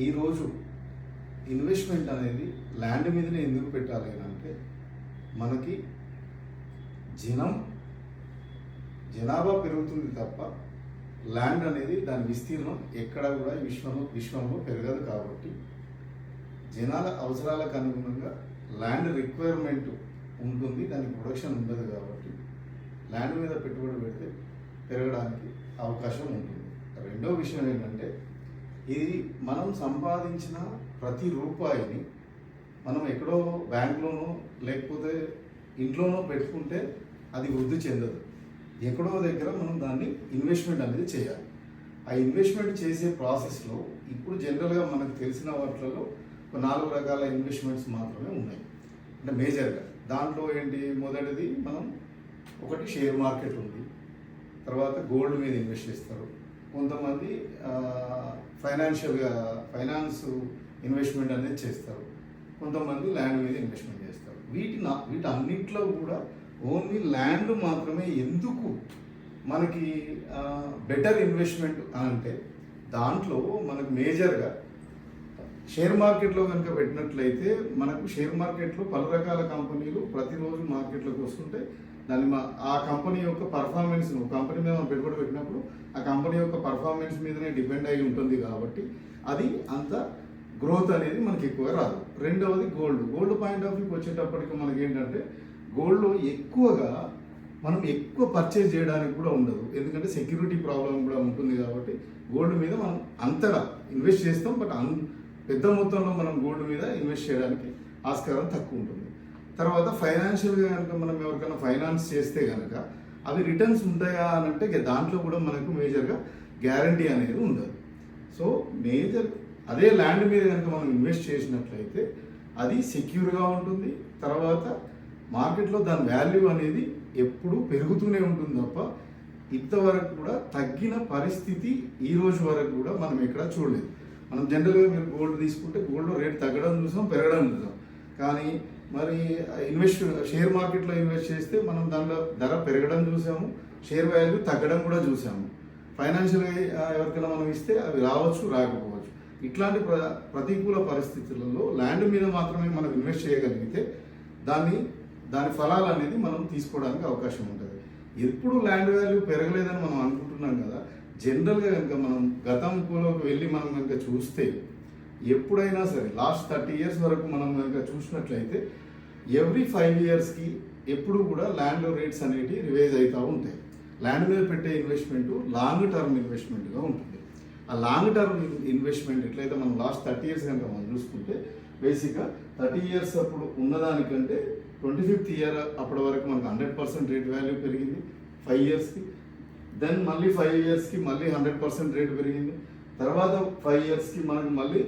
ఈరోజు ఇన్వెస్ట్మెంట్ అనేది ల్యాండ్ మీదనే ఎందుకు పెట్టాలి అని అంటే మనకి జనాభా పెరుగుతుంది తప్ప ల్యాండ్ అనేది దాని విస్తీర్ణం ఎక్కడ కూడా విశ్వంలో పెరగదు. కాబట్టి జనాల అవసరాలకు అనుగుణంగా ల్యాండ్ రిక్వైర్మెంట్ ఉంటుంది, దానికి ప్రొడక్షన్ ఉండదు. కాబట్టి ల్యాండ్ మీద పెట్టుబడి పెడితే పెరగడానికి అవకాశం ఉంటుంది. రెండో విషయం ఏంటంటే ఇది మనం సంపాదించిన ప్రతి రూపాయిని మనం ఎక్కడో బ్యాంక్లోనో లేకపోతే ఇంట్లోనో పెట్టుకుంటే అది వృద్ధి చెందదు. ఎక్కడో దగ్గర మనం దాన్ని ఇన్వెస్ట్మెంట్ అనేది చేయాలి. ఆ ఇన్వెస్ట్మెంట్ చేసే ప్రాసెస్లో ఇప్పుడు జనరల్గా మనకు తెలిసిన వాటిలో 4 రకాల ఇన్వెస్ట్మెంట్స్ మాత్రమే ఉన్నాయి. అంటే మేజర్గా దాంట్లో ఏంటి, మొదటిది ఒకటి షేర్ మార్కెట్ ఉంది, తర్వాత గోల్డ్ మీద ఇన్వెస్ట్ చేస్తారు, కొంతమంది ఫైనాన్స్ ఇన్వెస్ట్మెంట్ అనేది చేస్తారు, కొంతమంది ల్యాండ్ మీద ఇన్వెస్ట్మెంట్ చేస్తారు. వీటన్నిటిలో కూడా ఓన్లీ ల్యాండ్ మాత్రమే ఎందుకు మనకి బెటర్ ఇన్వెస్ట్మెంట్ అని అంటే దాంట్లో మనకు మేజర్గా షేర్ మార్కెట్లో కనుక పెట్టినట్లయితే మనకు షేర్ మార్కెట్లో పలు రకాల కంపెనీలు ప్రతిరోజు మార్కెట్లోకి వస్తుంటే ఆ కంపెనీ యొక్క పర్ఫార్మెన్స్, కంపెనీ మీద మనం పెట్టుబడి పెట్టినప్పుడు ఆ కంపెనీ యొక్క పర్ఫార్మెన్స్ మీదనే డిపెండ్ అయి ఉంటుంది. కాబట్టి అది అంత గ్రోత్ అనేది మనకి ఎక్కువగా రాదు. రెండవది గోల్డ్ పాయింట్ ఆఫ్ వ్యూకి వచ్చేటప్పటికి మనకి ఏంటంటే గోల్డ్లో మనం ఎక్కువ పర్చేజ్ చేయడానికి కూడా ఉండదు, ఎందుకంటే సెక్యూరిటీ ప్రాబ్లం కూడా ఉంటుంది. కాబట్టి గోల్డ్ మీద మనం అంతగా ఇన్వెస్ట్ చేస్తాం, బట్ పెద్ద మొత్తంలో మనం గోల్డ్ మీద ఇన్వెస్ట్ చేయడానికి ఆస్కారం తక్కువ ఉంటుంది. తర్వాత ఫైనాన్షియల్గా కనుక మనం ఎవరికైనా ఫైనాన్స్ చేస్తే కనుక అవి రిటర్న్స్ ఉంటాయా అని అంటే దాంట్లో కూడా మనకు మేజర్గా గ్యారంటీ అనేది ఉండదు. సో అదే ల్యాండ్ మీద కనుక మనం ఇన్వెస్ట్ చేసినట్లయితే అది సెక్యూర్గా ఉంటుంది. తర్వాత మార్కెట్లో దాని వాల్యూ అనేది ఎప్పుడూ పెరుగుతూనే ఉంటుంది తప్ప ఇంతవరకు కూడా తగ్గిన పరిస్థితి ఈ రోజు వరకు కూడా మనం ఎక్కడ చూడలేదు. మనం జనరల్గా మీరు గోల్డ్ తీసుకుంటే గోల్డ్ రేట్ తగ్గడం చూసాం, పెరగడం చూసాం. కానీ మరి షేర్ మార్కెట్లో ఇన్వెస్ట్ చేస్తే మనం దానిలో ధర పెరగడం చూసాము, షేర్ వాల్యూ తగ్గడం కూడా చూసాము. ఫైనాన్షియల్గా ఎవరికైనా మనం ఇస్తే అవి రావచ్చు, రాకపోవచ్చు. ఇట్లాంటి ప్రతికూల పరిస్థితులలో ల్యాండ్ మీద మాత్రమే మనం ఇన్వెస్ట్ చేయగలిగితే దాని ఫలాలు అనేది మనం తీసుకోవడానికి అవకాశం ఉంటుంది. ఎప్పుడు ల్యాండ్ వాల్యూ పెరగలేదని మనం అనుకుంటున్నాం కదా, జనరల్గా కనుక మనం గతంలోకి వెళ్ళి మనం కనుక చూస్తే ఎప్పుడైనా సరే లాస్ట్ 30 years వరకు మనం కనుక చూసినట్లయితే ఎవ్రీ 5 yearsకి ఎప్పుడు కూడా ల్యాండ్ రేట్స్ అనేవి రివైజ్ అవుతూ ఉంటాయి. ల్యాండ్ మీద పెట్టే ఇన్వెస్ట్మెంట్ లాంగ్ టర్మ్ ఇన్వెస్ట్మెంట్గా ఉంటుంది. ఆ లాంగ్ టర్మ్ ఇన్వెస్ట్మెంట్ ఎట్లయితే మనం లాస్ట్ 30 years కనుక మనం చూసుకుంటే బేసిక్గా 30 years అప్పుడు ఉన్నదానికంటే 25th year అప్పటి వరకు మనకు 100% రేట్ వాల్యూ పెరిగింది 5 yearsకి. దెన్ మళ్ళీ 5 yearsకి మళ్ళీ 100% రేట్ పెరిగింది. తర్వాత 5 yearsకి మనకు మళ్ళీ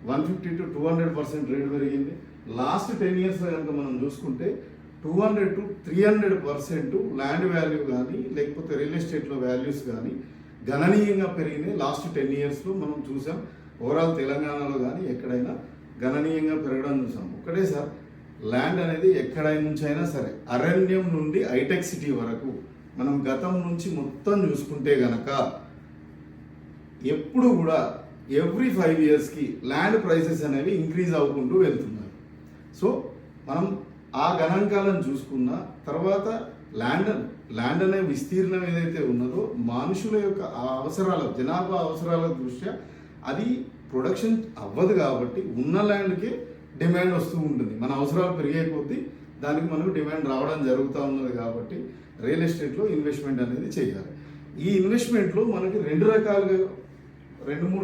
150 to 200% రేట్ పెరిగింది. లాస్ట్ 10 yearsలో కనుక మనం చూసుకుంటే 200 to 300% ల్యాండ్ వాల్యూ కానీ లేకపోతే రియల్ ఎస్టేట్లో వాల్యూస్ కానీ గణనీయంగా పెరిగినాయి. లాస్ట్ 10 yearsలో మనం చూసాం. ఓవరాల్ తెలంగాణలో కానీ ఎక్కడైనా గణనీయంగా పెరగడం చూసాం. ఒకటే సార్, ల్యాండ్ అనేది ఎక్కడై నుంచి అయినా సరే అరణ్యం నుండి హైటెక్ సిటీ వరకు మనం గతం నుంచి మొత్తం చూసుకుంటే గనక ఎప్పుడు కూడా ఎవ్రీ 5 yearsకి ల్యాండ్ ప్రైసెస్ అనేవి ఇంక్రీజ్ అవ్వకుంటూ వెళ్తున్నారు. సో మనం ఆ గణాంకాలను చూసుకున్న తర్వాత ల్యాండ్ అనే విస్తీర్ణం ఏదైతే ఉన్నదో మనుషుల యొక్క జనాభా అవసరాల దృష్ట్యా అది ప్రొడక్షన్ అవ్వదు. కాబట్టి ఉన్న ల్యాండ్కే డిమాండ్ వస్తూ ఉంటుంది. మన అవసరాలు పెరిగే కొద్దీ దానికి మనకు డిమాండ్ రావడం జరుగుతూ ఉన్నది. కాబట్టి రియల్ ఎస్టేట్లో ఇన్వెస్ట్మెంట్ అనేది చేయాలి. ఈ ఇన్వెస్ట్మెంట్లో మనకి 2-3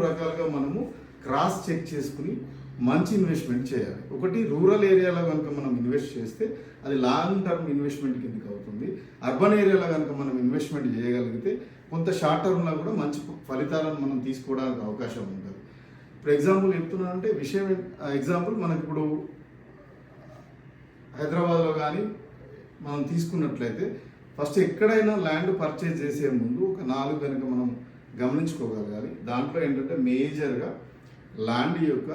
రకాలుగా మనము క్రాస్ చెక్ చేసుకుని మంచి ఇన్వెస్ట్మెంట్ చేయాలి. ఒకటి, రూరల్ ఏరియాలో కనుక మనం ఇన్వెస్ట్ చేస్తే అది లాంగ్ టర్మ్ ఇన్వెస్ట్మెంట్ కిందకి అవుతుంది. అర్బన్ ఏరియాలో కనుక మనం ఇన్వెస్ట్మెంట్ చేయగలిగితే కొంత షార్ట్ టర్మ్లో కూడా మంచి ఫలితాలను మనం తీసుకోవడానికి అవకాశం ఉంటుంది. ఇప్పుడు ఎగ్జాంపుల్ చెప్తున్నానంటే ఎగ్జాంపుల్ మనకి ఇప్పుడు హైదరాబాద్లో కానీ మనం తీసుకున్నట్లయితే ఫస్ట్ ఎక్కడైనా ల్యాండ్ పర్చేజ్ చేసే ముందు ఒక 4 కనుక మనం గమనించుకోగలగాలి. దాంట్లో ఏంటంటే మేజర్గా ల్యాండ్ యొక్క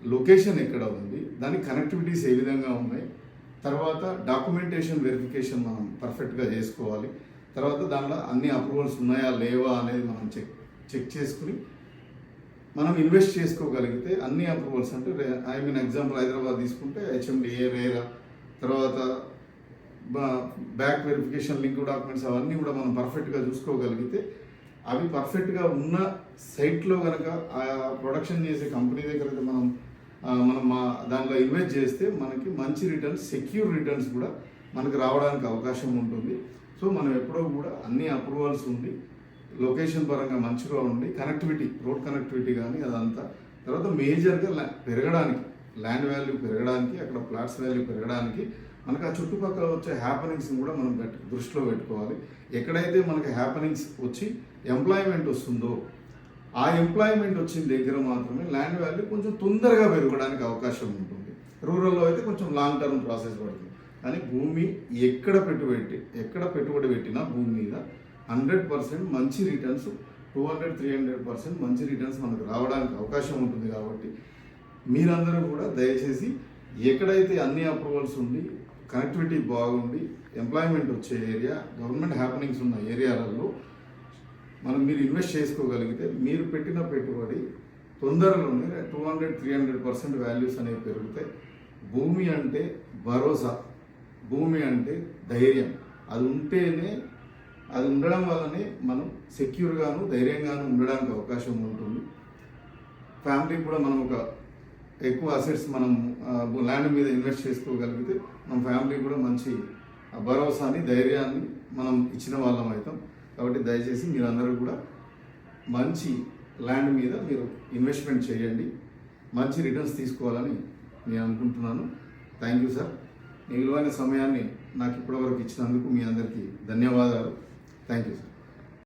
లొకేషన్ ఎక్కడ ఉంది, దాని కనెక్టివిటీస్ ఏ విధంగా ఉన్నాయి, తర్వాత డాక్యుమెంటేషన్ వెరిఫికేషన్ మనం పర్ఫెక్ట్గా చేసుకోవాలి. తర్వాత దానిలో అన్ని అప్రూవల్స్ ఉన్నాయా లేవా అనేది మనం చెక్ చేసుకుని మనం ఇన్వెస్ట్ చేసుకోగలిగితే అన్ని అప్రూవల్స్ అంటే ఎగ్జాంపుల్ హైదరాబాద్ తీసుకుంటే హెచ్ఎండిఏ రేరా, తర్వాత బ్యాక్ వెరిఫికేషన్ లింక్ డాక్యుమెంట్స్ అవన్నీ కూడా మనం పర్ఫెక్ట్గా చూసుకోగలిగితే అవి పర్ఫెక్ట్గా ఉన్న సైట్లో కనుక ఆ ప్రొడక్షన్ చేసే కంపెనీ దగ్గర అయితే మనం దాంట్లో ఇన్వెస్ట్ చేస్తే మనకి మంచి రిటర్న్స్, సెక్యూర్ రిటర్న్స్ కూడా మనకు రావడానికి అవకాశం ఉంటుంది. సో మనం ఎప్పుడో కూడా అన్ని అప్రూవల్స్ ఉండి లొకేషన్ పరంగా మంచిగా ఉండి కనెక్టివిటీ, రోడ్ కనెక్టివిటీ కానీ అదంతా, తర్వాత మేజర్గా పెరగడానికి ల్యాండ్ వాల్యూ పెరగడానికి, అక్కడ ప్లాట్స్ వాల్యూ పెరగడానికి మనకు ఆ చుట్టుపక్కల వచ్చే హ్యాపెనింగ్స్ని కూడా మనం దృష్టిలో పెట్టుకోవాలి. ఎక్కడైతే మనకి హ్యాపెనింగ్స్ వచ్చి ఎంప్లాయ్మెంట్ వస్తుందో ఆ ఎంప్లాయ్మెంట్ వచ్చిన దగ్గర మాత్రమే ల్యాండ్ వాల్యూ కొంచెం తొందరగా పెరగడానికి అవకాశం ఉంటుంది. రూరల్లో అయితే కొంచెం లాంగ్ టర్మ్ ప్రాసెస్ పడుతుంది. కానీ భూమి ఎక్కడ పెట్టుబడి పెట్టినా భూమి మీద 100% మంచి రిటర్న్స్, 200-300% మంచి రిటర్న్స్ మనకు రావడానికి అవకాశం ఉంటుంది. కాబట్టి మీరందరూ కూడా దయచేసి ఎక్కడైతే అన్ని అప్రూవల్స్ ఉండి కనెక్టివిటీ బాగుండి ఎంప్లాయ్మెంట్ వచ్చే ఏరియా, గవర్నమెంట్ హ్యాపెనింగ్స్ ఉన్న ఏరియాలలో మీరు ఇన్వెస్ట్ చేసుకోగలిగితే మీరు పెట్టిన పెట్టుబడి తొందరలోనే 200-300% వాల్యూస్ అనేవి పెరుగుతాయి. భూమి అంటే భరోసా, భూమి అంటే ధైర్యం. అది ఉండడం వల్లనే మనం సెక్యూర్గాను ధైర్యంగాను ఉండడానికి అవకాశం ఉంటుంది. ఫ్యామిలీకి కూడా మనం ఎక్కువ అసెట్స్ మనం ల్యాండ్ మీద ఇన్వెస్ట్ చేసుకోగలిగితే మన ఫ్యామిలీకి కూడా మంచి భరోసాని, ధైర్యాన్ని మనం ఇచ్చిన వాళ్ళం అవుతాం. కాబట్టి దయచేసి మీరందరూ కూడా మంచి ల్యాండ్ మీద మీరు ఇన్వెస్ట్మెంట్ చేయండి, మంచి రిటర్న్స్ తీసుకోవాలని నేను అనుకుంటున్నాను. Thank you sir. మీ విలువైన సమయాన్ని నాకు ఇప్పటివరకు ఇచ్చినందుకు మీ అందరికీ ధన్యవాదాలు. Thank you sir.